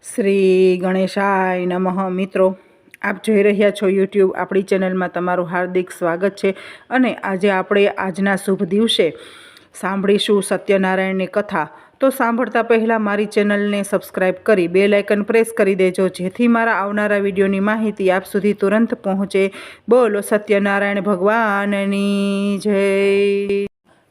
શ્રી ગણેશાય નમઃ. મિત્રો, આપ જોઈ રહ્યા છો યુટ્યુબ આપણી ચેનલમાં તમારું હાર્દિક સ્વાગત છે. અને આજે આપણે આજના શુભ દિવસે સાંભળીશું સત્યનારાયણની કથા. તો સાંભળતા પહેલાં મારી ચેનલને સબસ્ક્રાઈબ કરી બેલ આઇકન પ્રેસ કરી દેજો, જેથી મારા આવનારા વિડીયોની માહિતી આપ સુધી તુરંત પહોંચે. બોલો સત્યનારાયણ ભગવાનની જય.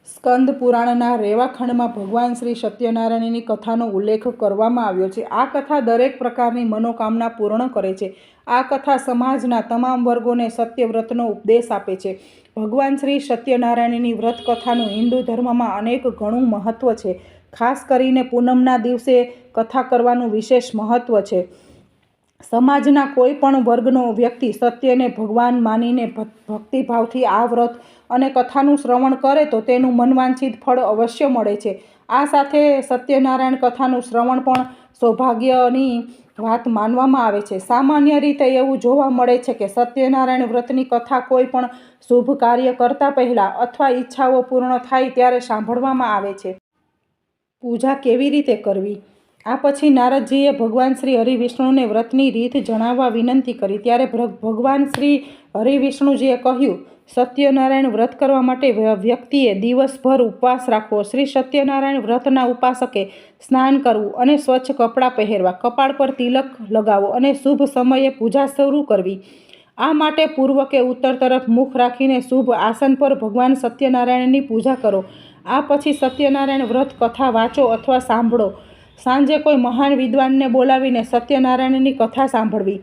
સ્કંદ પુરાણના રેવાખંડમાં ભગવાન શ્રી સત્યનારાયણની કથાનો ઉલ્લેખ કરવામાં આવ્યો છે. આ કથા દરેક પ્રકારની મનોકામના પૂર્ણ કરે છે. આ કથા સમાજના તમામ વર્ગોને સત્યવ્રતનો ઉપદેશ આપે છે. ભગવાન શ્રી સત્યનારાયણની વ્રત કથાનું હિન્દુ ધર્મમાં અનેક ઘણું મહત્વ છે. ખાસ કરીને પૂનમના દિવસે કથા કરવાનું વિશેષ મહત્વ છે. સમાજના કોઈ પણ વર્ગનો વ્યક્તિ સત્યને ભગવાન માનીને ભક્તિભાવથી આ વ્રત અને કથાનું શ્રવણ કરે તો તેનું મનવાંછિત ફળ અવશ્ય મળે છે. આ સાથે સત્યનારાયણ કથાનું શ્રવણ પણ સૌભાગ્યની વાત માનવામાં આવે છે. સામાન્ય રીતે એવું જોવા મળે છે કે સત્યનારાયણ વ્રતની કથા કોઈ પણ શુભ કાર્ય કરતા પહેલાં અથવા ઈચ્છાઓ પૂર્ણ થાય ત્યારે સાંભળવામાં આવે છે. પૂજા કેવી રીતે કરવી? આ પછી નારદજીએ ભગવાન શ્રી હરિવિષ્ણુને વ્રતની રીત જણાવવા વિનંતી કરી. ત્યારે ભગવાન શ્રી હરિવિષ્ણુજીએ કહ્યું, સત્યનારાયણ વ્રત કરવા માટે વ્યક્તિએ દિવસભર ઉપવાસ રાખવો. શ્રી સત્યનારાયણ વ્રતના ઉપાસકે સ્નાન કરવું અને સ્વચ્છ કપડાં પહેરવા, કપાળ પર તિલક લગાવો અને શુભ સમયે પૂજા શરૂ કરવી. આ માટે પૂર્વ કે ઉત્તર તરફ મુખ રાખીને શુભ આસન પર ભગવાન સત્યનારાયણની પૂજા કરો. આ પછી સત્યનારાયણ વ્રત કથા વાંચો અથવા સાંભળો. સાંજે કોઈ મહાન વિદ્વાનને બોલાવીને સત્યનારાયણની કથા સાંભળવી.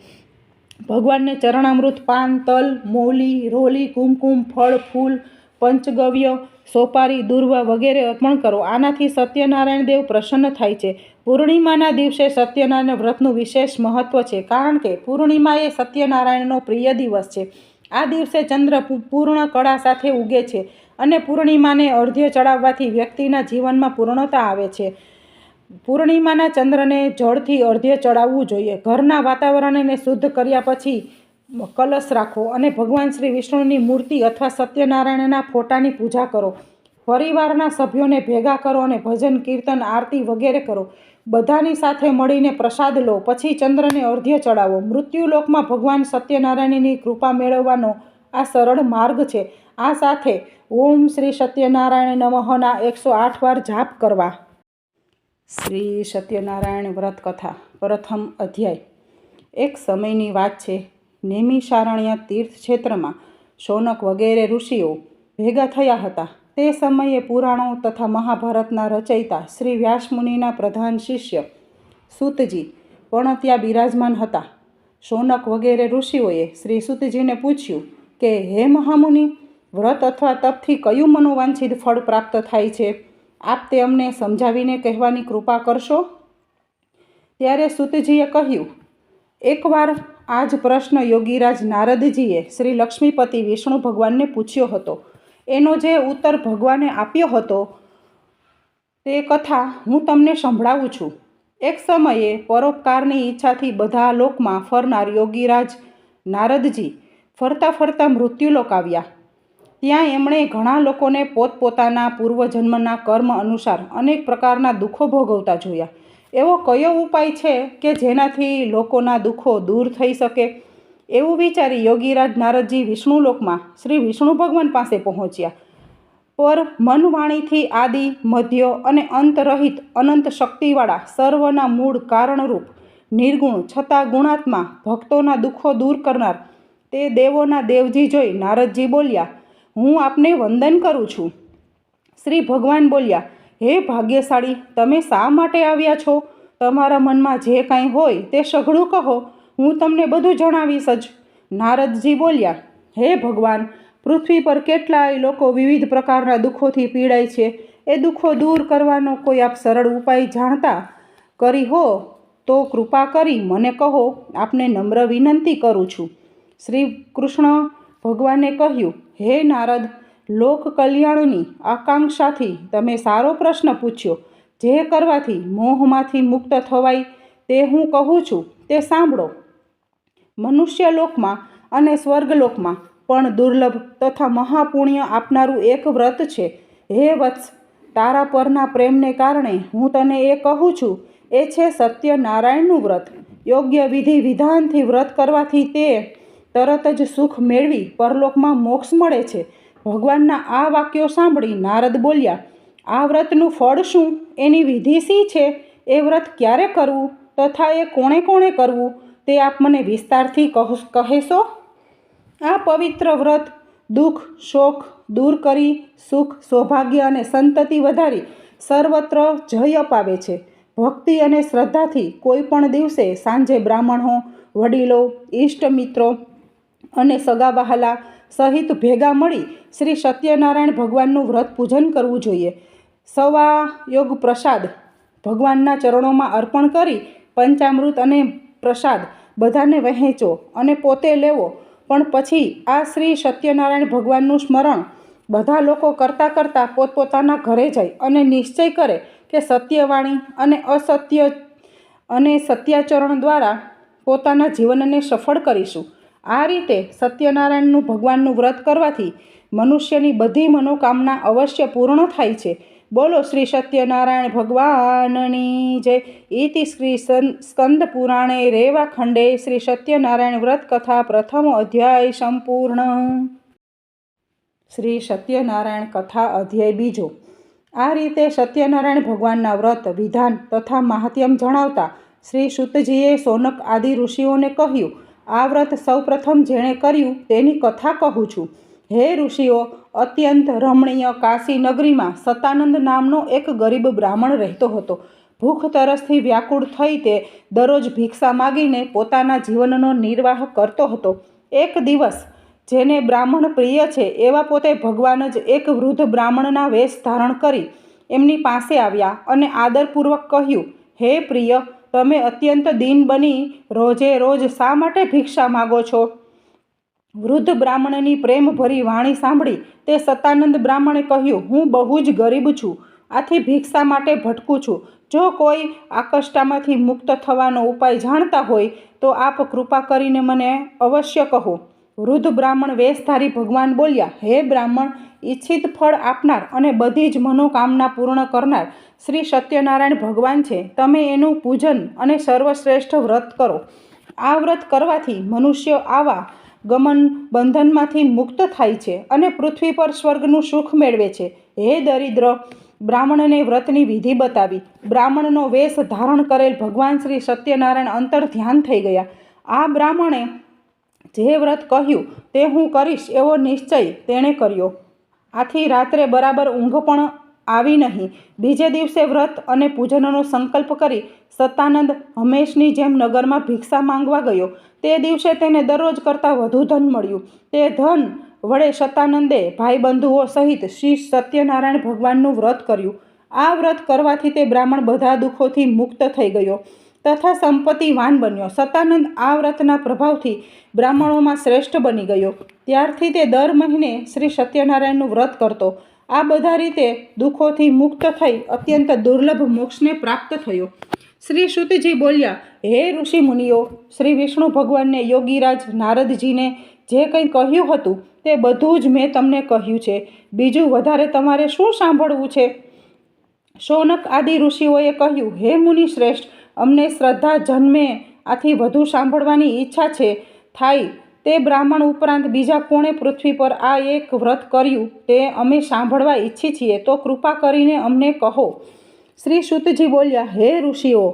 ભગવાનને ચરણામૃત, પાન, તલ, મૌલી, રોલી, કુમકુમ, ફળ, ફૂલ, પંચગવ્ય, સોપારી, દુર્વા વગેરે અર્પણ કરો. આનાથી સત્યનારાયણ દેવ પ્રસન્ન થાય છે. પૂર્ણિમાના દિવસે સત્યનારાયણ વ્રતનું વિશેષ મહત્વ છે, કારણ કે પૂર્ણિમા એ સત્યનારાયણનો પ્રિય દિવસ છે. આ દિવસે ચંદ્ર પૂર્ણ કળા સાથે ઉગે છે અને પૂર્ણિમાને અર્ધ્ય ચડાવવાથી વ્યક્તિના જીવનમાં પૂર્ણતા આવે છે. પૂર્ણિમાના ચંદ્રને જળથી અર્ધ્ય ચડાવવું જોઈએ. ઘરના વાતાવરણને શુદ્ધ કર્યા પછી કલશ રાખો અને ભગવાન શ્રી વિષ્ણુની મૂર્તિ અથવા સત્યનારાયણના ફોટાની પૂજા કરો. પરિવારના સભ્યોને ભેગા કરો અને ભજન, કીર્તન, આરતી વગેરે કરો. બધાની સાથે મળીને પ્રસાદ લો. પછી ચંદ્રને અર્ધ્ય ચડાવો. મૃત્યુલોકમાં ભગવાન સત્યનારાયણની કૃપા મેળવવાનો આ સરળ માર્ગ છે. આ સાથે ઓમ શ્રી સત્યનારાયણ નમઃના 108 વાર જાપ કરવા. શ્રી સત્યનારાયણ વ્રત કથા. પ્રથમ અધ્યાય. એક સમયની વાત છે. નૈમિષારણ્ય તીર્થ ક્ષેત્રમાં શૌનક વગેરે ઋષિઓ ભેગા થયા હતા. તે સમયે પુરાણો તથા મહાભારતના રચયિતા શ્રી વ્યાસમુનિના પ્રધાન શિષ્ય સૂતજી પણ ત્યાં બિરાજમાન હતા. શૌનક વગેરે ઋષિઓએ શ્રી સૂતજીને પૂછ્યું કે, હે મહામુનિ, વ્રત અથવા તપથી કયું મનોવાંછિત ફળ પ્રાપ્ત થાય છે? આપ તે અમને સમજાવીને કહેવાની કૃપા કરશો? ત્યારે સૂતજીએ કહ્યું, એકવાર આ જ પ્રશ્ન યોગીરાજ નારદજીએ શ્રી લક્ષ્મીપતિ વિષ્ણુ ભગવાનને પૂછ્યો હતો. એનો જે ઉત્તર ભગવાને આપ્યો હતો તે કથા હું તમને સંભળાવું છું. એક સમયે પરોપકારની ઈચ્છાથી બધા લોકમાં ફરનાર યોગીરાજ નારદજી ફરતા ફરતા મૃત્યુલોક આવ્યા. ત્યાં એમણે ઘણા લોકોને પોતપોતાના પૂર્વજન્મના કર્મ અનુસાર અનેક પ્રકારના દુઃખો ભોગવતા જોયા. એવો કયો ઉપાય છે કે જેનાથી લોકોના દુઃખો દૂર થઈ શકે? એવું વિચારી યોગીરાજ નારદજી વિષ્ણુલોકમાં શ્રી વિષ્ણુ ભગવાન પાસે પહોંચ્યા. પર મનવાણીથી આદિ, મધ્ય અને અંત રહિત અનંત શક્તિવાળા સર્વના મૂળ કારણરૂપ નિર્ગુણ છતાં ગુણાત્મા ભક્તોના દુઃખો દૂર કરનાર તે દેવોના દેવજી જોઈ નારદજી બોલ્યા, હું આપને વંદન કરું છું. શ્રી ભગવાન બોલ્યા, હે ભાગ્યશાળી, તમે શા માટે આવ્યા છો? તમારા મનમાં જે કાંઈ હોય તે સઘળું કહો, હું તમને બધું જણાવીશ જ. નારદજી બોલ્યા, હે ભગવાન, પૃથ્વી પર કેટલાય લોકો વિવિધ પ્રકારના દુઃખોથી પીડાય છે. એ દુઃખો દૂર કરવાનો કોઈ આપ સરળ ઉપાય જાણતા કરી હો તો કૃપા કરી મને કહો, આપને નમ્ર વિનંતી કરું છું. શ્રી કૃષ્ણ ભગવાને કહ્યું, હે નારદ, લોક કલ્યાણની આકાંક્ષાથી તમે સારો પ્રશ્ન પૂછ્યો. જે કરવાથી મોહમાંથી મુક્ત થવાય તે હું કહું છું તે સાંભળો. મનુષ્યલોકમાં અને સ્વર્ગલોકમાં પણ દુર્લભ તથા મહાપુણ્ય આપનારું એક વ્રત છે. હે વત્સ, તારા પરના પ્રેમને કારણે હું તને એ કહું છું. એ છે સત્યનારાયણનું વ્રત. યોગ્ય વિધિ વિધાનથી વ્રત કરવાથી તે તરત જ સુખ મેળવી પરલોકમાં મોક્ષ મળે છે. ભગવાનના આ વાક્યો સાંભળી નારદ બોલ્યા, આ વ્રતનું ફળ શું? એની વિધિ શી છે? એ વ્રત ક્યારે કરવું તથા એ કોણે કોણે કરવું તે આપ મને વિસ્તારથી કહેશો? આ પવિત્ર વ્રત દુઃખ શોક દૂર કરી સુખ સૌભાગ્ય અને સંતતિ વધારી સર્વત્ર જય અપાવે છે. ભક્તિ અને શ્રદ્ધાથી કોઈ પણ દિવસે સાંજે બ્રાહ્મણો, વડીલો, ઈષ્ટ મિત્રો અને સગા વહાલા સહિત ભેગા મળી શ્રી સત્યનારાયણ ભગવાનનું વ્રત પૂજન કરવું જોઈએ. સવા યોગ પ્રસાદ ભગવાનના ચરણોમાં અર્પણ કરી પંચામૃત અને પ્રસાદ બધાને વહેંચો અને પોતે લેવો. પણ પછી આ શ્રી સત્યનારાયણ ભગવાનનું સ્મરણ બધા લોકો કરતાં કરતાં પોતપોતાના ઘરે જાય અને નિશ્ચય કરે કે સત્યવાણી અને સત્યાચરણ દ્વારા પોતાના જીવનને સફળ કરીશું. આ રીતે સત્યનારાયણનું ભગવાનનું વ્રત કરવાથી મનુષ્યની બધી મનોકામના અવશ્ય પૂર્ણ થાય છે. બોલો શ્રી સત્યનારાયણ ભગવાનની જય. ઇતિ શ્રી સ્કંદ પુરાણે રેવા ખંડે શ્રી સત્યનારાયણ વ્રત કથા પ્રથમ અધ્યાય સંપૂર્ણ. શ્રી સત્યનારાયણ કથા અધ્યાય બીજો. આ રીતે સત્યનારાયણ ભગવાનના વ્રત વિધાન તથા મહાત્મ્ય જણાવતા શ્રી સૂતજીએ સોનક આદિ ઋષિઓને કહ્યું, આ વ્રત સૌપ્રથમ જેણે કર્યું તેની કથા કહું છું. હે ઋષિઓ, અત્યંત રમણીય કાશી નગરીમાં સતાનંદ નામનો એક ગરીબ બ્રાહ્મણ રહેતો હતો. ભૂખ તરસથી વ્યાકુળ થઈ તે દરરોજ ભિક્ષા માગીને પોતાના જીવનનો નિર્વાહ કરતો હતો. એક દિવસ જેને બ્રાહ્મણ પ્રિય છે એવા પોતે ભગવાન જ એક વૃદ્ધ બ્રાહ્મણના વેશ ધારણ કરી એમની પાસે આવ્યા અને આદરપૂર્વક કહ્યું, હે પ્રિય, તમે અત્યંત દીન બની રોજે રોજ શા માટે ભિક્ષા માગો છો? વૃદ્ધ બ્રાહ્મણની પ્રેમભરી વાણી સાંભળી તે સતાનંદ બ્રાહ્મણે કહ્યું, હું બહુ જ ગરીબ છું, આથી ભિક્ષા માટે ભટકું છું. જો કોઈ આ કષ્ટમાંથી મુક્ત થવાનો ઉપાય જાણતા હોય તો આપ કૃપા કરીને મને અવશ્ય કહો. વૃદ્ધ બ્રાહ્મણ વેશધારી ભગવાન બોલ્યા, હે બ્રાહ્મણ, ઈચ્છિત ફળ આપનાર અને બધી જ મનોકામના પૂર્ણ કરનાર શ્રી સત્યનારાયણ ભગવાન છે. તમે એનું પૂજન અને સર્વશ્રેષ્ઠ વ્રત કરો. આ વ્રત કરવાથી મનુષ્ય આવા ગમન બંધનમાંથી મુક્ત થાય છે અને પૃથ્વી પર સ્વર્ગનું સુખ મેળવે છે. હે દરિદ્ર, બ્રાહ્મણને વ્રતની વિધિ બતાવી. બ્રાહ્મણનો વેશ ધારણ કરેલ ભગવાન શ્રી સત્યનારાયણ અંતર ધ્યાન થઈ ગયા. આ બ્રાહ્મણે જે વ્રત કહ્યું તે હું કરીશ એવો નિશ્ચય તેણે કર્યો. આથી રાત્રે બરાબર ઊંઘ પણ આવી નહીં. બીજે દિવસે વ્રત અને પૂજનનો સંકલ્પ કરી સતાનંદ હંમેશની જેમ નગરમાં ભિક્ષા માંગવા ગયો. તે દિવસે તેને દરરોજ કરતાં વધુ ધન મળ્યું. તે ધન વડે સતાનંદે ભાઈબંધુઓ સહિત શ્રી સત્યનારાયણ ભગવાનનું વ્રત કર્યું. આ વ્રત કરવાથી તે બ્રાહ્મણ બધા દુઃખોથી મુક્ત થઈ ગયો તથા સંપત્તિવાન બન્યો. સતાનંદ આ વ્રતના પ્રભાવથી બ્રાહ્મણોમાં શ્રેષ્ઠ બની ગયો. ત્યારથી તે દર મહિને શ્રી સત્યનારાયણનું વ્રત કરતો. આ બધા રીતે દુઃખોથી મુક્ત થઈ અત્યંત દુર્લભ મોક્ષને પ્રાપ્ત થયો. શ્રી સૂતજી બોલ્યા, હે ઋષિ મુનિઓ, શ્રી વિષ્ણુ ભગવાનને યોગીરાજ નારદજીને જે કંઈ કહ્યું હતું તે બધું જ મેં તમને કહ્યું છે. બીજું વધારે તમારે શું સાંભળવું છે? શૌનક આદિ ઋષિઓએ કહ્યું, હે મુનિ શ્રેષ્ઠ, અમને શ્રદ્ધા જન્મે આથી વધુ સાંભળવાની ઈચ્છા છે. થાય તે બ્રાહ્મણ ઉપરાંત બીજા કોણે પૃથ્વી પર આ એક વ્રત કર્યું તે અમે સાંભળવા ઈચ્છી છીએ, તો કૃપા કરીને અમને કહો. શ્રી સૂતજી બોલ્યા, હે ઋષિઓ,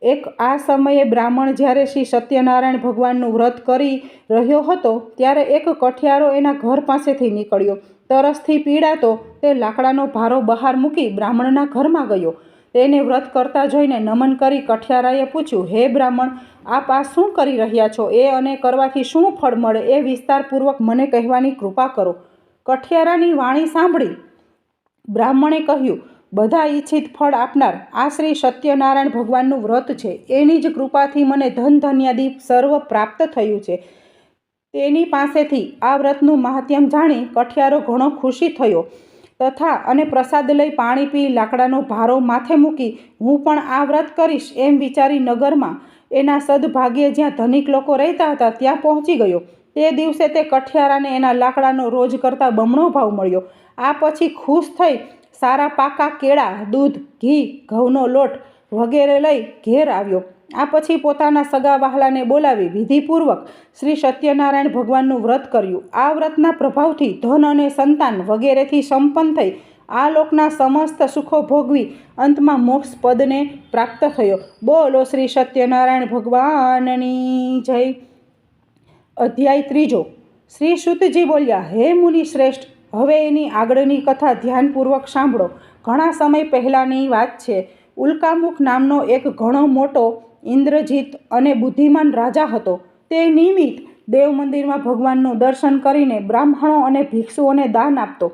એક આ સમયે બ્રાહ્મણ જ્યારે શ્રી સત્યનારાયણ ભગવાનનું વ્રત કરી રહ્યો હતો ત્યારે એક કઠિયારો એના ઘર પાસેથી નીકળ્યો. તરસથી પીડાતો તે લાકડાનો ભારો બહાર મૂકી બ્રાહ્મણના ઘરમાં ગયો. તેને વ્રત કરતા જોઈને નમન કરી કઠિયારાએ પૂછ્યું, હે બ્રાહ્મણ, આપ આ શું કરી રહ્યા છો? એ અને કરવાથી શું ફળ મળે એ વિસ્તારપૂર્વક મને કહેવાની કૃપા કરો. કઠિયારાની વાણી સાંભળી બ્રાહ્મણે કહ્યું, બધા ઈચ્છિત ફળ આપનાર આ શ્રી સત્યનારાયણ ભગવાનનું વ્રત છે. એની જ કૃપાથી મને ધન ધન્યાદિ સર્વ પ્રાપ્ત થયું છે. તેની પાસેથી આ વ્રતનું મહાત્મ્ય જાણી કઠિયારો ઘણો ખુશી થયો તથા અને પ્રસાદ લઈ પાણી પી લાકડાનો ભારો માથે મૂકી હું પણ આ વ્રત કરીશ એમ વિચારી નગરમાં એના સદભાગ્યે જ્યાં ધનિક લોકો રહેતા હતા ત્યાં પહોંચી ગયો. તે દિવસે તે કઠિયારાને એના લાકડાનો રોજ કરતાં બમણો ભાવ મળ્યો. આ પછી ખુશ થઈ સારા પાકા કેળા, દૂધ, ઘી, ઘઉંનો લોટ વગેરે લઈ ઘેર આવ્યો. આ પછી પોતાના સગા વહાલાને બોલાવી વિધિપૂર્વક શ્રી સત્યનારાયણ ભગવાનનું વ્રત કર્યું. આ વ્રતના પ્રભાવથી ધન અને સંતાન વગેરેથી સંપન્ન થઈ આ લોકના સમસ્ત સુખો ભોગવી અંતમાં મોક્ષ પદને પ્રાપ્ત થયો. બોલો શ્રી સત્યનારાયણ ભગવાનની જય. અધ્યાય 3. શ્રી શુતજી બોલ્યા, હે મુનિ શ્રેષ્ઠ, હવે એની આગળની કથા ધ્યાનપૂર્વક સાંભળો. ઘણા સમય પહેલાંની વાત છે. ઉલ્કામુખ નામનો એક ઘણો મોટો ઇન્દ્રજીત અને બુદ્ધિમાન રાજા હતો. તે નિયમિત દેવ મંદિરમાં ભગવાનનું દર્શન કરીને બ્રાહ્મણો અને ભિક્ષુઓને દાન આપતો.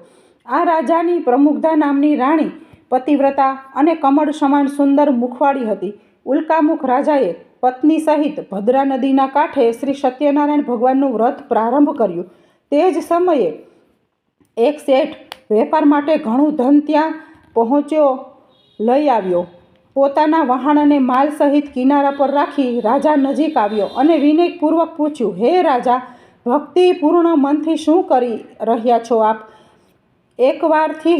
આ રાજાની પ્રમુગ્ધા નામની રાણી પતિવ્રતા અને કમળ સમાન સુંદર મુખવાળી હતી. ઉલ્કામુખ રાજાએ પત્ની સહિત ભદ્રા નદીના કાંઠે શ્રી સત્યનારાયણ ભગવાનનું વ્રત પ્રારંભ કર્યું. તે જ સમયે એક શેઠ વેપાર માટે ઘણું ધન ત્યાં પહોંચ્યો લઈ આવ્યો. પોતાના વહાણને માલ સહિત કિનારા પર રાખી રાજા નજીક આવ્યો અને વિનયપૂર્વક પૂછ્યું, હે રાજા, ભક્તિપૂર્ણ મનથી શું કરી રહ્યા છો આપ? એકવારથી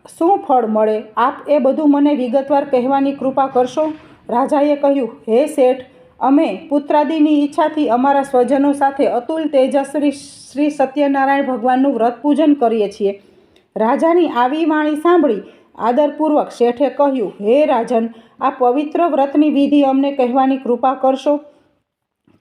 શું ફળ મળે? આપ એ બધું મને વિગતવાર કહેવાની કૃપા કરશો? રાજાએ કહ્યું, હે શેઠ, અમે પુત્રાદિની ઈચ્છાથી અમારા સ્વજનો સાથે અતુલ તેજસ્વી શ્રી સત્યનારાયણ ભગવાનનું વ્રત પૂજન કરીએ છીએ. રાજાની આવી વાણી સાંભળી આદરપૂર્વક શેઠે કહ્યું, હે રાજન, આ પવિત્ર વ્રતની વિધિ અમને કહેવાની કૃપા કરશો?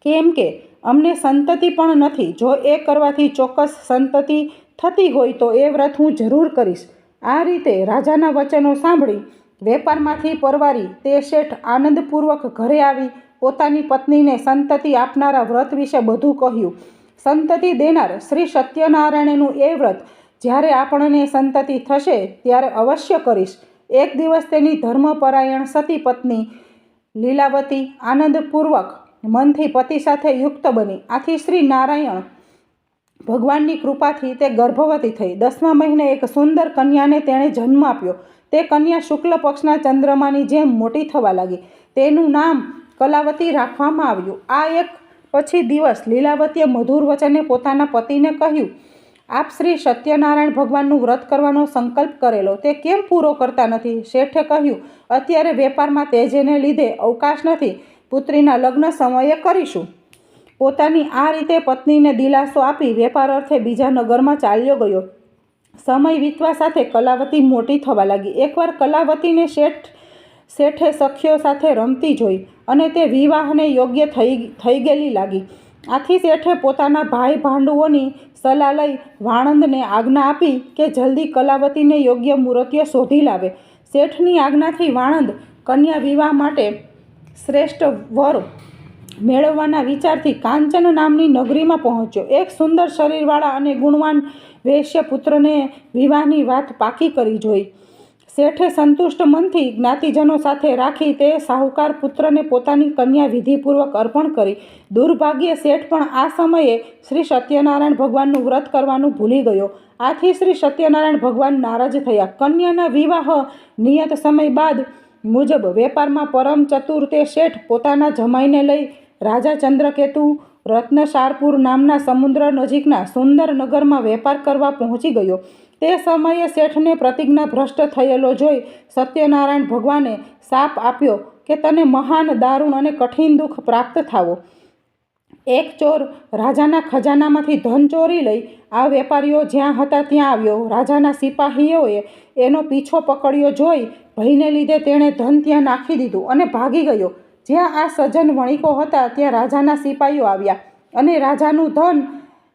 કેમ કે અમને સંતતિ પણ નથી. જો એ કરવાથી ચોક્કસ સંતતિ થતી હોય તો એ વ્રત હું જરૂર કરીશ. આ રીતે રાજાના વચનો સાંભળી વેપારમાંથી પરવારી તે શેઠ આનંદપૂર્વક ઘરે આવી પોતાની પત્નીને સંતતિ આપનારા વ્રત વિશે બધું કહ્યું. સંતતિ દેનાર શ્રી સત્યનારાયણનું એ વ્રત જ્યારે આપણને સંતતિ થશે ત્યારે અવશ્ય કરીશ. એક દિવસ તેની ધર્મપરાયણ સતી પત્ની લીલાવતી આનંદપૂર્વક મનથી પતિ સાથે યુક્ત બની. આથી શ્રી નારાયણ ભગવાનની કૃપાથી તે ગર્ભવતી થઈ. 10મા મહિને એક સુંદર કન્યાને તેણે જન્મ આપ્યો. તે કન્યા શુક્લ પક્ષના ચંદ્રમાની જેમ મોટી થવા લાગી. તેનું નામ કલાવતી રાખવામાં આવ્યું. આ એક પછી દિવસ લીલાવતીએ મધુર વચને પોતાના પતિને કહ્યું, આપ શ્રી સત્યનારાયણ ભગવાનનું વ્રત કરવાનો સંકલ્પ કરેલો તે કેમ પૂરો કરતા નથી? શેઠે કહ્યું, અત્યારે વેપારમાં તેજને લીધે અવકાશ નથી. પુત્રીના લગ્ન સમયે કરીશું. પોતાની આ રીતે પત્નીને દિલાસો આપી વેપાર અર્થે બીજા નગરમાં ચાલ્યો ગયો. સમય વીતવા સાથે કલાવતી મોટી થવા લાગી. એકવાર કલાવતીને શેઠે સખીઓ સાથે રમતી જોઈ અને તે વિવાહને યોગ્ય થઈ ગયેલી લાગી. આથી શેઠે પોતાના ભાઈ ભાંડુઓની સલાહ લઈ વાણંદને આજ્ઞા આપી કે જલ્દી કલાવતીને યોગ્ય મૂર્તિઓ શોધી લાવે. શેઠની આજ્ઞાથી વાણંદ કન્યા વિવાહ માટે શ્રેષ્ઠ વર મેળવવાના વિચારથી કાંચન નામની નગરીમાં પહોંચ્યો. એક સુંદર શરીરવાળા અને ગુણવાન વૈશ્ય પુત્રને વિવાહની વાત પાકી કરી જોઈ. શેઠે સંતુષ્ટ મનથી જ્ઞાતિજનો સાથે રાખી તે સાહુકાર પુત્રને પોતાની કન્યા વિધિપૂર્વક અર્પણ કરી. દુર્ભાગ્યે શેઠ પણ આ સમયે શ્રી સત્યનારાયણ ભગવાનનું વ્રત કરવાનું ભૂલી ગયો. આથી શ્રી સત્યનારાયણ ભગવાન નારાજ થયા. કન્યાના વિવાહ નિયત સમય બાદ મુજબ વેપારમાં પરમ ચતુર તે શેઠ પોતાના જમાઈને લઈ રાજા ચંદ્રકેતુ રત્નસારપુર નામના સમુદ્ર નજીકના સુંદર નગરમાં વેપાર કરવા પહોંચી ગયો. તે સમયે શેઠને પ્રતિજ્ઞા ભ્રષ્ટ થયેલો જોઈ સત્યનારાયણ ભગવાને શાપ આપ્યો કે તને મહાન દારૂણ અને કઠિન દુઃખ પ્રાપ્ત થાવો. એક ચોર રાજાના ખજાનામાંથી ધન ચોરી લઈ આ વેપારીઓ જ્યાં હતા ત્યાં આવ્યો. રાજાના સિપાહીઓએ એનો પીછો પકડ્યો જોઈ ભયને લીધે તેણે ધન ત્યાં નાખી દીધું અને ભાગી ગયો. જ્યાં આ સજ્જન વણિકો હતા ત્યાં રાજાના સિપાહીઓ આવ્યા અને રાજાનું ધન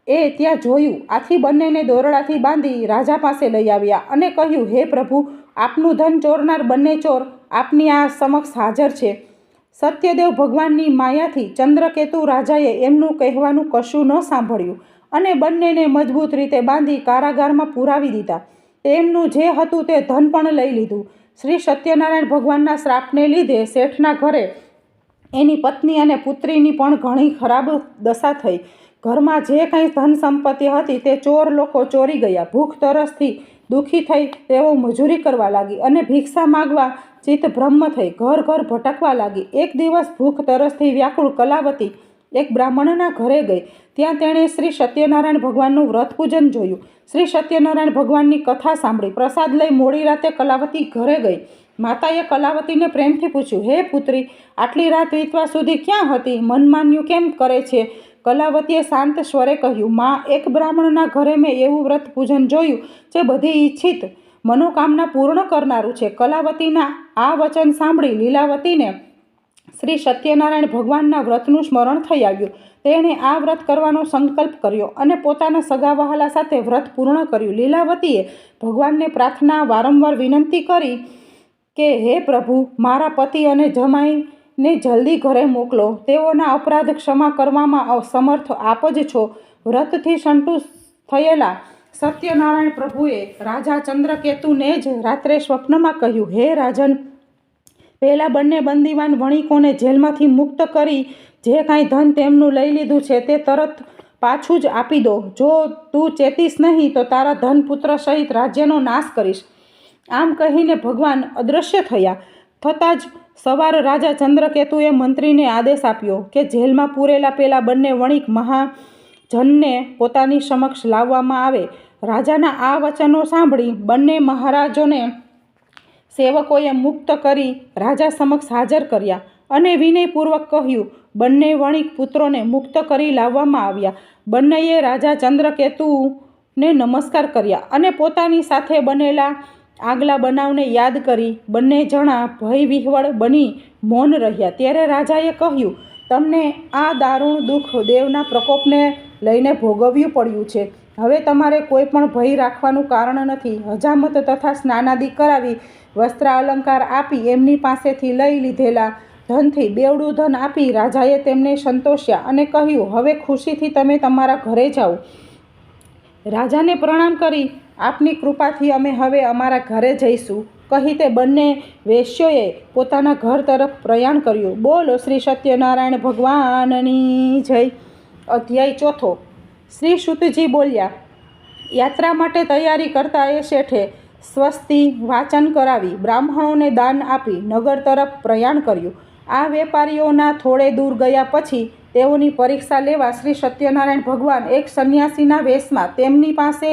એ ત્યાં જોયું. આથી બંનેને દોરડાથી બાંધી રાજા પાસે લઈ આવ્યા અને કહ્યું, હે પ્રભુ, આપનું ધન ચોરનાર બંને ચોર આપની આ સમક્ષ હાજર છે. સત્યદેવ ભગવાનની માયાથી ચંદ્રકેતુ રાજાએ એમનું કહેવાનું કશું ન સાંભળ્યું અને બંનેને મજબૂત રીતે બાંધી કારાગારમાં પુરાવી દીધા. તેમનું જે હતું તે ધન પણ લઈ લીધું. શ્રી સત્યનારાયણ ભગવાનના શ્રાપને લીધે શેઠના ઘરે એની પત્ની અને પુત્રીની પણ ઘણી ખરાબ દશા થઈ. ઘરમાં જે કંઈ ધન સંપત્તિ હતી તે ચોર લોકો ચોરી ગયા. ભૂખ તરસથી દુઃખી થઈ તેઓ મજૂરી કરવા લાગી અને ભિક્ષા માગવા ચિત્ત બ્રહ્મ થઈ ઘર ઘર ભટકવા લાગી. એક દિવસ ભૂખ તરસથી વ્યાકુળ કલાવતી એક બ્રાહ્મણના ઘરે ગઈ. ત્યાં તેણે શ્રી સત્યનારાયણ ભગવાનનું વ્રત પૂજન જોયું. શ્રી સત્યનારાયણ ભગવાનની કથા સાંભળી. પ્રસાદ લઈ મોડી રાતે કલાવતી ઘરે ગઈ. માતાએ કલાવતીને પ્રેમથી પૂછ્યું, હે પુત્રી, આટલી રાત વીતવા સુધી ક્યાં હતી? મનમાન્યું કેમ કરે છે? કલાવતીએ શાંત સ્વરે કહ્યું, માં, એક બ્રાહ્મણના ઘરે મેં એવું વ્રત પૂજન જોયું જે બધી ઈચ્છિત મનોકામના પૂર્ણ કરનારું છે. કલાવતીના આ વચન સાંભળી લીલાવતીને શ્રી સત્યનારાયણ ભગવાનના વ્રતનું સ્મરણ થઈ આવ્યું. તેણે આ વ્રત કરવાનો સંકલ્પ કર્યો અને પોતાના સગા વહાલા સાથે વ્રત પૂર્ણ કર્યું. લીલાવતીએ ભગવાનને પ્રાર્થના વારંવાર વિનંતી કરી કે હે પ્રભુ, મારા પતિ અને જમાઈને જલ્દી ઘરે મોકલો. તેઓના અપરાધ ક્ષમા કરવામાં સમર્થ આપ જ છો. વ્રતથી સંતુષ્ટ થયેલા સત્યનારાયણ પ્રભુએ રાજા ચંદ્રકેતુને જ રાત્રે સ્વપ્નમાં કહ્યું, હે રાજન, પહેલા બંને બંદીવાન વણિકોને જેલમાંથી મુક્ત કરી જે કાંઈ ધન તેમનું લઈ લીધું છે તે તરત પાછું જ આપી દો. જો તું ચેતીશ નહીં તો તારા ધનપુત્ર સહિત રાજ્યનો નાશ કરીશ. આમ કહીને ભગવાન અદૃશ્ય થયા. થતાં જ સવાર રાજા ચંદ્રકેતુએ મંત્રીને આદેશ આપ્યો કે જેલમાં પૂરેલા પેલા બંને વણિક મહાજનને પોતાની સમક્ષ લાવવામાં આવે. રાજાના આ વચનો સાંભળી બંને મહારાજોને સેવકોએ મુક્ત કરી રાજા સમક્ષ હાજર કર્યા અને વિનયપૂર્વક કહ્યું, બંને વણિક પુત્રોને મુક્ત કરી લાવવામાં આવ્યા. બંનેએ રાજા ચંદ્રકેતુને નમસ્કાર કર્યા અને પોતાની સાથે બનેલા આગલા બનાવને યાદ કરી બંને જણા ભય વિહવળ બની મૌન રહ્યા. ત્યારે રાજાએ કહ્યું, તમને આ દારૂણ દુઃખ દેવના પ્રકોપને લઈને ભોગવ્યું પડ્યું છે. હવે તમારે કોઈ પણ ભય રાખવાનું કારણ નથી. હજામત તથા સ્નાનાદિ કરાવી વસ્ત્ર અલંકાર આપી એમની પાસેથી લઈ લીધેલા ધનથી બેવડું ધન આપી રાજાએ તેમને સંતોષ્યા અને કહ્યું, હવે ખુશીથી તમે તમારા ઘરે જાઓ. રાજાને પ્રણામ કરી આપની કૃપાથી અમે હવે અમારા ઘરે જઈશું કહી તે બંને વેશ્યોએ પોતાના ઘર તરફ પ્રયાણ કર્યું. બોલો શ્રી સત્યનારાયણ ભગવાનની જય. અધ્યાય ચોથો. શ્રી સુતજી બોલ્યા, યાત્રા માટે તૈયારી કરતા એ શેઠે સ્વસ્તિ વાચન કરાવી બ્રાહ્મણોને દાન આપી નગર તરફ પ્રયાણ કર્યું. આ વેપારીઓના થોડે દૂર ગયા પછી તેઓની પરીક્ષા લેવા શ્રી સત્યનારાયણ ભગવાન એક સંન્યાસીના વેશમાં તેમની પાસે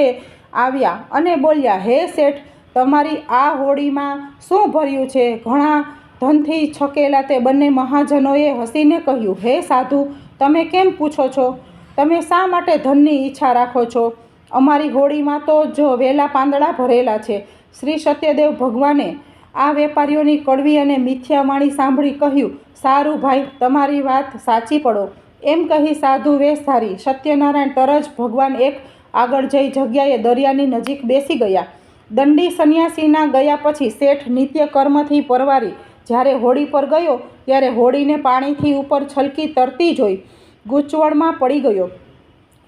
આવ્યા અને બોલ્યા, હે શેઠ, તમારી આ હોડીમાં શું ભર્યું છે? ઘણા ધનથી છકેલા તે બંને મહાજનોએ હસીને કહ્યું, હે સાધુ, તમે કેમ પૂછો છો? તમે શા માટે ધનની ઈચ્છા રાખો છો? અમારી હોડીમાં તો જો વેલા પાંદડા ભરેલા છે. શ્રી સત્યદેવ ભગવાને આ વેપારીઓની કડવી અને મિથ્યા વાણી સાંભળી કહ્યું, સારું ભાઈ, તમારી વાત સાચી પડો. એમ કહી સાધુ વેશ ધારી સત્યનારાયણ તરજ ભગવાન એક આગળ જઈ જગ્યાએ દરિયાની નજીક બેસી ગયા. દંડી સંન્યાસીના ગયા પછી શેઠ નિત્ય કર્મથી પરવારી જ્યારે હોડી પર ગયો ત્યારે હોડીને પાણીથી ઉપર છલકી તરતી જોઈ ગૂંચવણમાં પડી ગયો.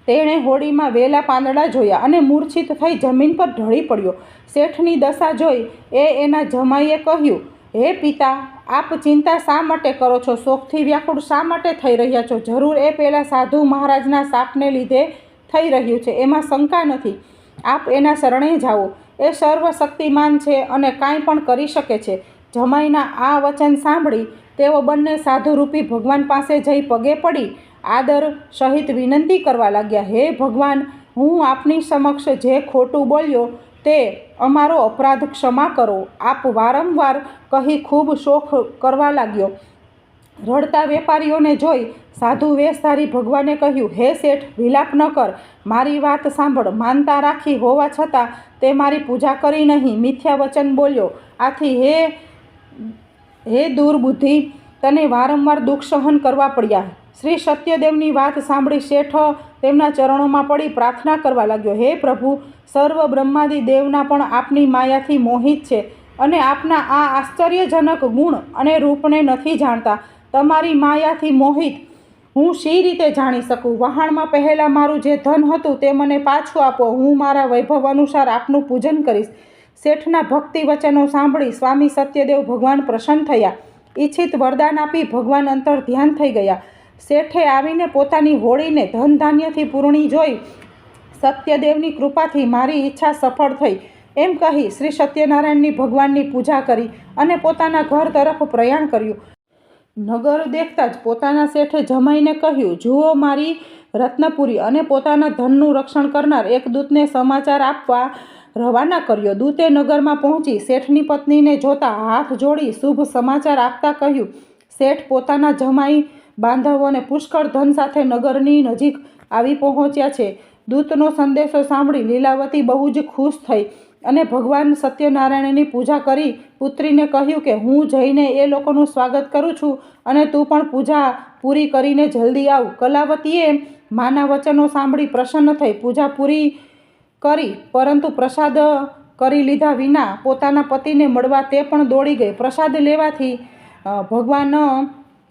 તેણે હોડીમાં વેલા પાંદડા જોયા અને મૂર્છિત થઈ જમીન પર ઢળી પડ્યો. શેઠની દશા જોઈ એના જમાઈએ કહ્યું, હે પિતા, આપ ચિંતા શા માટે કરો છો? શોકથી વ્યાકુળ શા માટે થઈ રહ્યા છો? જરૂર એ પેલા સાધુ મહારાજના શાપને લીધે થઈ રહ્યું છે, એમાં શંકા નથી. આપ એના શરણે જાઓ. એ સર્વશક્તિમાન છે અને કાંઈ પણ કરી શકે છે. જમાઈના આ વચન સાંભળી તેઓ બંને સાધુરૂપી ભગવાન પાસે જઈ પગે પડી આદર સહિત વિનંતી કરવા લાગ્યા, હે ભગવાન, હું આપની સમક્ષ જે ખોટું બોલ્યો તે અમારો અપરાધ ક્ષમા કરો. આપ વારંવાર કહી ખૂબ શોક કરવા લાગ્યો. રડતા વેપારીઓને જોઈ સાધુ વેશધારી ભગવાને કહ્યું, હે શેઠ, વિલાપ ન કર, મારી વાત સાંભળ. માનતા રાખી હોવા છતાં તે મારી પૂજા કરી નહીં, મિથ્યા વચન બોલ્યો. આથી હે દુર્બુદ્ધિ, તને વારંવાર દુઃખ સહન કરવા પડ્યા. શ્રી સત્યદેવની વાત સાંભળી શેઠ તેમના ચરણોમાં પડી પ્રાર્થના કરવા લાગ્યો, હે પ્રભુ, સર્વ બ્રહ્માદિ દેવના પણ આપની માયાથી મોહિત છે અને આપના આ આશ્ચર્યજનક ગુણ અને રૂપને નથી જાણતા. તમારી માયાથી મોહિત હું શી રીતે જાણી શકું? વહાણમાં પહેલાં મારું જે ધન હતું તે મને પાછું આપો. હું મારા વૈભવ અનુસાર આપનું પૂજન કરીશ. શેઠના ભક્તિ વચનો સાંભળી સ્વામી સત્યદેવ ભગવાન પ્રસન્ન થયા. ઈચ્છિત વરદાન આપી ભગવાન અંતર ધ્યાન થઈ ગયા. શેઠે આવીને પોતાની હોડીને ધન ધાન્યથી પૂર્ણી જોઈ સત્યદેવની કૃપાથી મારી ઈચ્છા સફળ થઈ એમ કહી શ્રી સત્યનારાયણની ભગવાનની પૂજા કરી અને પોતાના ઘર તરફ પ્રયાણ કર્યું. નગર દેખતા જ પોતાના શેઠે જમાઈને કહ્યું, જુઓ, મારી રત્નપુરી અને પોતાના ધનનું રક્ષણ કરનાર એક દૂતને સમાચાર આપવા રવાના કર્યો. દૂતે નગરમાં પહોંચી શેઠની પત્નીને જોતા હાથ જોડી શુભ સમાચાર આપતા કહ્યું, શેઠ પોતાના જમાઈ બાંધવોને પુષ્કળ ધન સાથે નગરની નજીક આવી પહોંચ્યા છે. દૂતનો સંદેશો સાંભળી લીલાવતી બહુ જ ખુશ થઈ અને ભગવાન સત્યનારાયણની પૂજા કરી પુત્રીને કહ્યું કે હું જઈને એ લોકોનું સ્વાગત કરું છું અને તું પણ પૂજા પૂરી કરીને જલ્દી આવ. કલાવતીએ માના વચનો સાંભળી પ્રસન્ન થઈ પૂજા પૂરી કરી, પરંતુ પ્રસાદ કરી લીધા વિના પોતાના પતિને મળવા તે પણ દોડી ગઈ. પ્રસાદ લેવાથી ભગવાન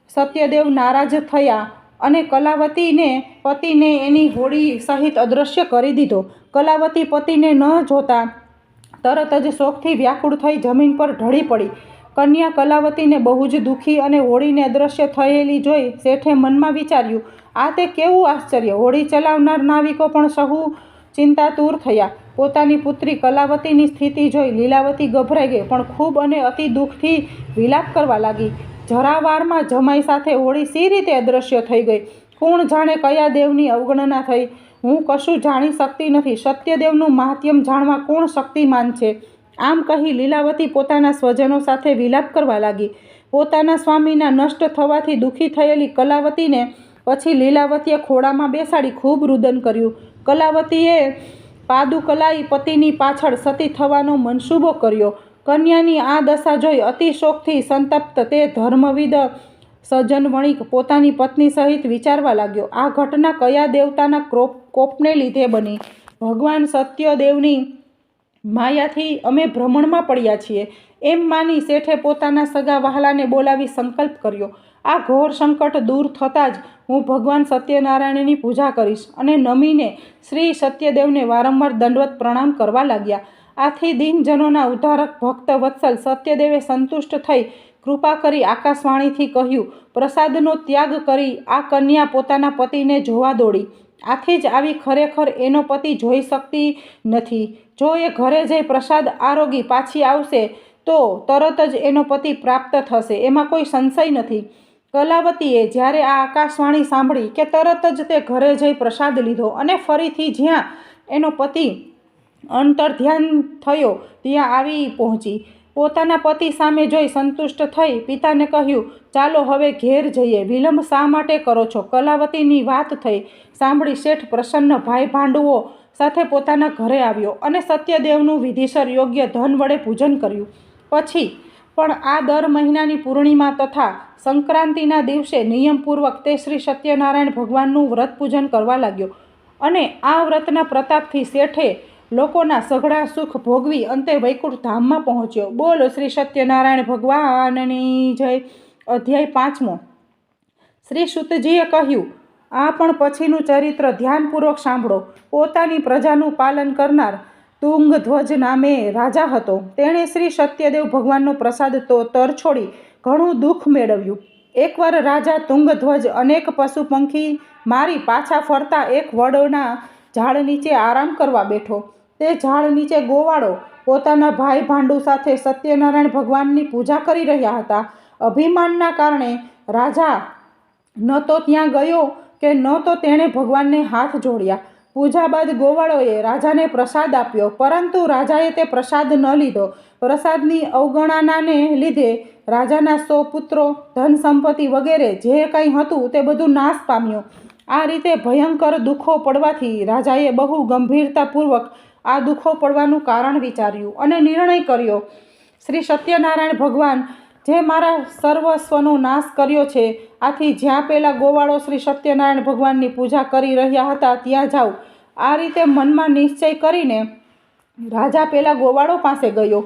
સત્યદેવ નારાજ થયા અને કલાવતીને પતિને એની હોડી સહિત અદૃશ્ય કરી દીધો. કલાવતી પતિને ન જોતા તરત જ શોકથી વ્યાકુળ થઈ જમીન પર ઢળી પડી. કન્યા કલાવતીને બહુ જ દુઃખી અને હોડીને અદૃશ્ય થયેલી જોઈ શેઠે મનમાં વિચાર્યું, આ તે કેવું આશ્ચર્ય! હોડી ચલાવનાર નાવિકો પણ સહુ ચિંતાતુર થયા. પોતાની પુત્રી કલાવતીની સ્થિતિ જોઈ લીલાવતી ગભરાઈ ગઈ, પણ ખૂબ અને અતિ દુઃખથી વિલાપ કરવા લાગી. જરાવારમાં જમાઈ સાથે હોડી સી રીતે અદૃશ્ય થઈ ગઈ? કોણ જાણે કયા દેવની અવગણના થઈ? હું કશું જાણી શકતી નથી. સત્યદેવનું મહાત્મ્ય જાણવા કોણ શક્તિમાન છે? આમ કહી લીલાવતી પોતાના સ્વજનો સાથે વિલાપ કરવા લાગી. પોતાના સ્વામીના નષ્ટ થવાથી દુઃખી થયેલી કલાવતીને પછી લીલાવતીએ ખોળામાં બેસાડી ખૂબ રુદન કર્યું. કલાવતીએ પાદુકલાઈ પતિની પાછળ સતી થવાનો મનસૂબો કર્યો. કન્યાની આ દશા જોઈ અતિ શોકથી સંતપ્ત તે ધર્મવિદ સજ્જન વણિક પોતાની પત્ની સહિત વિચારવા લાગ્યો, આ ઘટના કયા દેવતાના કોપને લીધે બની? ભગવાન સત્યદેવની માયાથી અમે ભ્રમણમાં પડ્યા છીએ એમ માની શેઠે પોતાના સગા વહાલાને બોલાવી સંકલ્પ કર્યો, આ ઘોર સંકટ દૂર થતાં જ હું ભગવાન સત્યનારાયણની પૂજા કરીશ. અને નમીને શ્રી સત્યદેવને વારંવાર દંડવત પ્રણામ કરવા લાગ્યા. આથી દીનજનોના ઉદ્ધારક ભક્ત વત્સલ સત્યદેવે સંતુષ્ટ થઈ કૃપા કરી આકાશવાણીથી કહ્યું, પ્રસાદનો ત્યાગ કરી આ કન્યા પોતાના પતિને જોવા દોડી. આથી જ આવી ખરેખર એનો પતિ જોઈ શકતી નથી. જો એ ઘરે જઈ પ્રસાદ આરોગી પાછી આવશે તો તરત જ એનો પતિ પ્રાપ્ત થશે, એમાં કોઈ સંશય નથી. કલાવતીએ જ્યારે આ આકાશવાણી સાંભળી કે તરત જ તે ઘરે જઈ પ્રસાદ લીધો અને ફરીથી જ્યાં એનો પતિ અંતર્ધ્યાન થયો ત્યાં આવી પહોંચી. પોતાના પતિ સામે જોઈ સંતુષ્ટ થઈ પિતાને કહ્યું, ચાલો હવે ઘેર જઈએ, વિલંબ શા માટે કરો છો? કલાવતીની વાત થઈ સાંભળી શેઠ પ્રસન્ન ભાઈ ભાંડુઓ સાથે પોતાના ઘરે આવ્યો અને સત્યદેવનું વિધિસર યોગ્ય ધન વડે પૂજન કર્યું. પછી પણ આ દર મહિનાની પૂર્ણિમા તથા સંક્રાંતિના દિવસે નિયમપૂર્વક તે શ્રી સત્યનારાયણ ભગવાનનું વ્રત પૂજન કરવા લાગ્યો અને આ વ્રતના પ્રતાપથી શેઠે લોકોના સઘળા સુખ ભોગવી અંતે વૈકુંઠ ધામમાં પહોંચ્યો. બોલો શ્રી સત્યનારાયણ ભગવાનની જય. અધ્યાય 5. શ્રી સુતજીએ કહ્યું, આ પણ પછીનું ચરિત્ર ધ્યાનપૂર્વક સાંભળો. પોતાની પ્રજાનું પાલન કરનાર તુંગધ્વજ નામે રાજા હતો. તેણે શ્રી સત્યદેવ ભગવાનનો પ્રસાદ તરછોડી ઘણું દુઃખ મેળવ્યું. એકવાર રાજા તુંગધ્વજ અનેક પશુ પંખી મારી પાછા ફરતા એક વડના ઝાડ નીચે આરામ કરવા બેઠો. તે ઝાડ નીચે ગોવાળો પોતાના ભાઈ ભાંડુ સાથે સત્યનારાયણ ભગવાનની પૂજા કરી રહ્યા હતા. અભિમાનના કારણે રાજા ન તો ત્યાં ગયો કે ન તો તેણે ભગવાનને હાથ જોડ્યા. પૂજા બાદ ગોવાળોએ રાજાને પ્રસાદ આપ્યો, પરંતુ રાજાએ તે પ્રસાદ ન લીધો. પ્રસાદની અવગણનાને લીધે રાજાના 100 પુત્રો, ધન સંપત્તિ વગેરે જે કંઈ હતું તે બધું નાશ પામ્યું. આ રીતે ભયંકર દુઃખો પડવાથી રાજાએ બહુ ગંભીરતાપૂર્વક આ દુઃખો પડવાનું કારણ વિચાર્યું અને નિર્ણય કર્યો, શ્રી સત્યનારાયણ ભગવાન જે મારા સર્વસ્વનો નાશ કર્યો છે, આથી જ્યાં પેલા ગોવાળો શ્રી સત્યનારાયણ ભગવાનની પૂજા કરી રહ્યા હતા ત્યાં જાઉં. આ રીતે મનમાં નિશ્ચય કરીને રાજા પેલા ગોવાળો પાસે ગયો.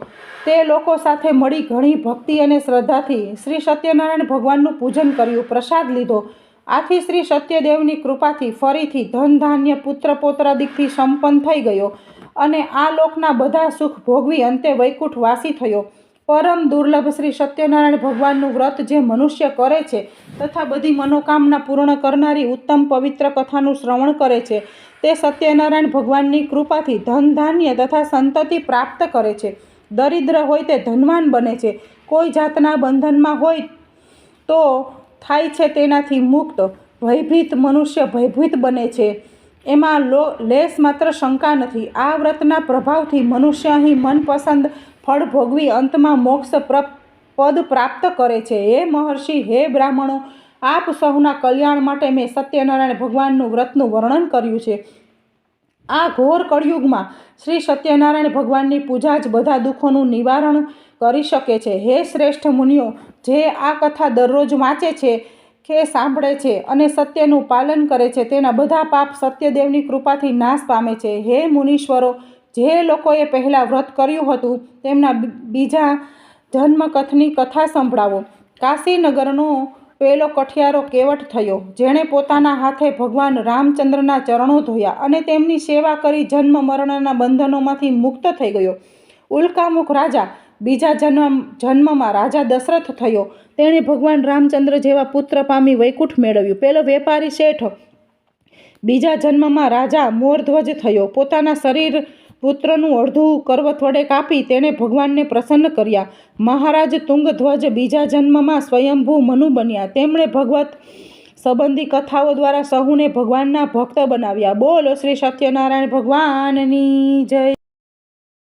તે લોકો સાથે મળી ઘણી ભક્તિ અને શ્રદ્ધાથી શ્રી સત્યનારાયણ ભગવાનનું પૂજન કર્યું, પ્રસાદ લીધો. આથી શ્રી સત્યદેવની કૃપાથી ફરીથી ધન ધાન્ય પુત્ર પૌત્રાદિકથી સંપન્ન થઈ ગયો અને આ લોકના બધા સુખ ભોગવી અંતે વૈકુંઠ વાસી થયો. પરમ દુર્લભ શ્રી સત્યનારાયણ ભગવાનનું વ્રત જે મનુષ્ય કરે છે તથા બધી મનોકામના પૂર્ણ કરનારી ઉત્તમ પવિત્ર કથાનું શ્રવણ કરે છે, તે સત્યનારાયણ ભગવાનની કૃપાથી ધન ધાન્ય તથા સંતતિ પ્રાપ્ત કરે છે. દરિદ્ર હોય તે ધનવાન બને છે, કોઈ જાતના બંધનમાં હોય તો થાય છે તેનાથી મુક્ત, ભયભીત મનુષ્ય ભયભીત બને છે. એમાં લેશ માત્ર શંકા નથી. આ વ્રતના પ્રભાવથી મનુષ્ય અહીં મનપસંદ ફળ ભોગવી અંતમાં મોક્ષ પદ પ્રાપ્ત કરે છે. હે મહર્ષિ, હે બ્રાહ્મણો, આપ સૌના કલ્યાણ માટે મેં સત્યનારાયણ ભગવાનનું વ્રતનું વર્ણન કર્યું છે. આ ઘોર કળિયુગમાં શ્રી સત્યનારાયણ ભગવાનની પૂજા જ બધા દુઃખોનું નિવારણ કરી શકે છે. હે શ્રેષ્ઠ મુનિઓ, જે આ કથા દરરોજ વાંચે છે કે સાંભળે છે અને સત્યનું પાલન કરે છે, તેના બધા પાપ સત્યદેવની કૃપાથી નાશ પામે છે. હે મુનીશ્વરો, જે લોકોએ પહેલાં વ્રત કર્યું હતું તેમના બીજા જન્મકથની કથા સંભળાવો. કાશીનગરનો પેલો કઠિયારો કેવટ થયો, જેણે પોતાના હાથે ભગવાન રામચંદ્રના ચરણો ધોયા અને તેમની સેવા કરી જન્મ મરણના બંધનોમાંથી મુક્ત થઈ ગયો. ઉલ્કામુખ રાજા બીજા જન્મમાં રાજા દશરથ થયો. તેણે ભગવાન રામચંદ્ર જેવા પુત્ર પામી વૈકુંઠ મેળવ્યું. પેલો વેપારી શેઠ બીજા જન્મમાં રાજા મોરધ્વજ થયો. પોતાના શરીર પુત્રનું અડધું કરવત વડે કાપી તેણે ભગવાનને પ્રસન્ન કર્યા. મહારાજ તુંગધ્વજ બીજા જન્મમાં સ્વયંભૂ મનુ બન્યા. તેમણે ભગવત સંબંધી કથાઓ દ્વારા સહુને ભગવાનના ભક્ત બનાવ્યા. બોલો શ્રી સત્યનારાયણ ભગવાનની જય.